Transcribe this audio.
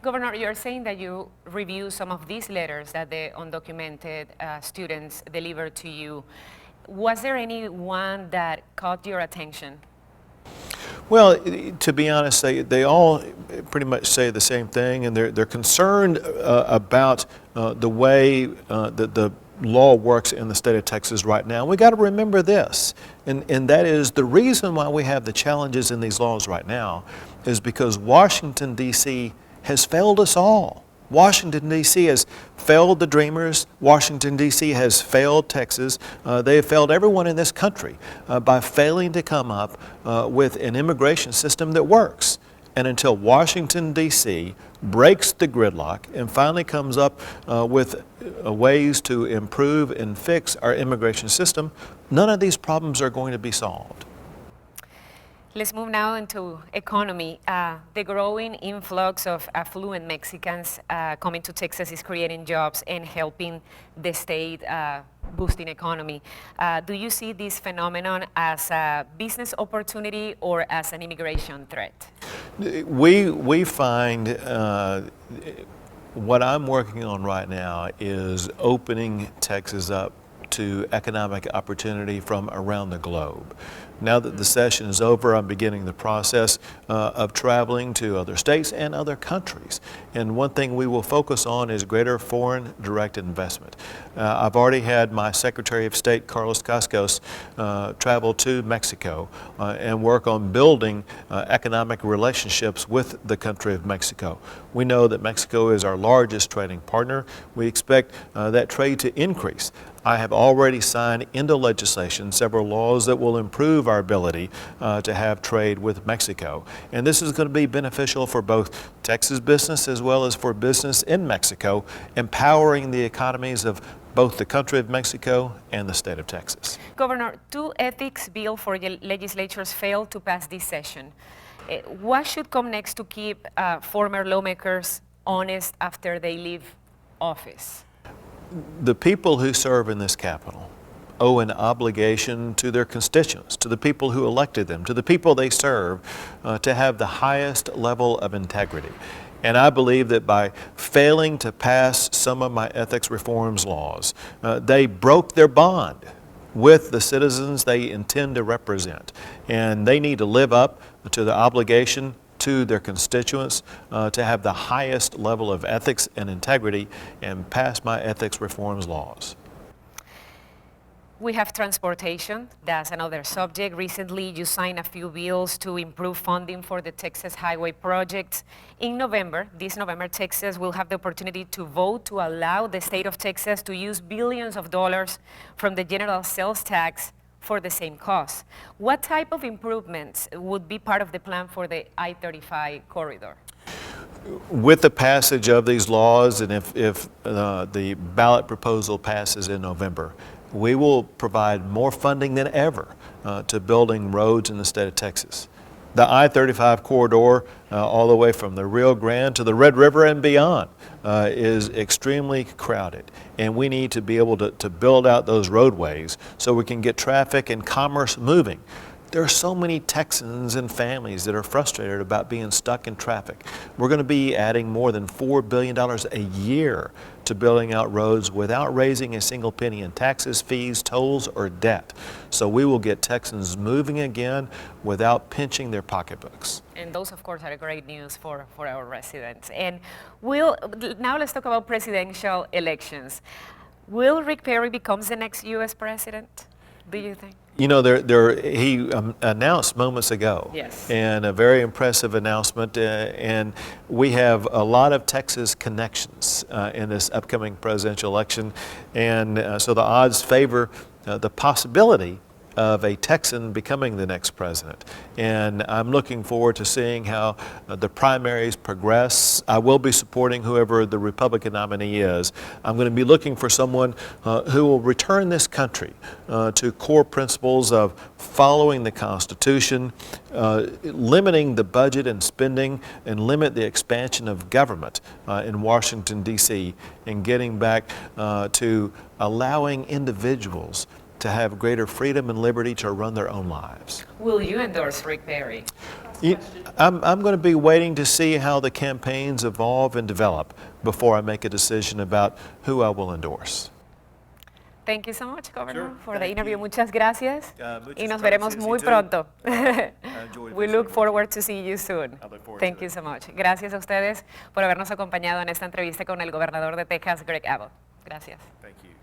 Governor, you're saying that you review some of these letters that the undocumented students delivered to you. Was there any one that caught your attention? Well, to be honest, they all pretty much say the same thing, and they're concerned about the way that the law works in the state of Texas right now. We got to remember this, and that is the reason why we have the challenges in these laws right now is because Washington, D.C. has failed us all. Washington, D.C. has failed the dreamers. Washington, D.C. has failed Texas. They have failed everyone in this country by failing to come up with an immigration system that works. And until Washington, D.C. breaks the gridlock and finally comes up with ways to improve and fix our immigration system, none of these problems are going to be solved. Let's move now into economy. The growing influx of affluent Mexicans coming to Texas is creating jobs and helping the state boosting economy. Do you see this phenomenon as a business opportunity or as an immigration threat? We find what I'm working on right now is opening Texas up to economic opportunity from around the globe. Now that the session is over, I'm beginning the process of traveling to other states and other countries. And one thing we will focus on is greater foreign direct investment. I've already had my Secretary of State, Carlos Cascos, travel to Mexico and work on building economic relationships with the country of Mexico. We know that Mexico is our largest trading partner. We expect that trade to increase. I have already signed into legislation several laws that will improve our ability to have trade with Mexico. And this is going to be beneficial for both Texas business as well as for business in Mexico, empowering the economies of both the country of Mexico and the state of Texas. Governor, two ethics bills for legislatures failed to pass this session. What should come next to keep former lawmakers honest after they leave office? The people who serve in this Capitol owe an obligation to their constituents, to the people who elected them, to the people they serve, to have the highest level of integrity. And I believe that by failing to pass some of my ethics reforms laws, they broke their bond with the citizens they intend to represent. And they need to live up to the obligation to their constituents to have the highest level of ethics and integrity and pass my ethics reforms laws. We have transportation. That's another subject. Recently, you signed a few bills to improve funding for the Texas highway projects. In November, this November, Texas will have the opportunity to vote to allow the state of Texas to use billions of dollars from the general sales tax for the same cost. What type of improvements would be part of the plan for the I-35 corridor? With the passage of these laws, and if the ballot proposal passes in November, we will provide more funding than ever to building roads in the state of Texas. The I-35 corridor, all the way from the Rio Grande to the Red River and beyond, is extremely crowded. And we need to be able to build out those roadways so we can get traffic and commerce moving. There are so many Texans and families that are frustrated about being stuck in traffic. We're going to be adding more than $4 billion a year to building out roads without raising a single penny in taxes, fees, tolls, or debt. So we will get Texans moving again without pinching their pocketbooks. And those, of course, are great news for our residents. And now let's talk about presidential elections. Will Rick Perry become the next U.S. president, do you think? You know, he announced moments ago, yes, and a very impressive announcement, and we have a lot of Texas connections in this upcoming presidential election, and so the odds favor the possibility of a Texan becoming the next president. And I'm looking forward to seeing how the primaries progress. I will be supporting whoever the Republican nominee is. I'm going to be looking for someone who will return this country to core principles of following the Constitution, limiting the budget and spending, and limit the expansion of government in Washington, D.C., and getting back to allowing individuals to have greater freedom and liberty to run their own lives. Will you endorse Rick Perry? I'm going to be waiting to see how the campaigns evolve and develop before I make a decision about who I will endorse. Thank you so much, Governor, Sure. for the Thank interview. you. Muchas gracias. Muchas Y nos veremos gracias, muy you too. pronto. enjoyed We visiting look with forward to see you soon. I look forward Thank to you it. so much. Gracias a ustedes por habernos acompañado en esta entrevista con el gobernador de Texas, Greg Abbott. Gracias. Thank you.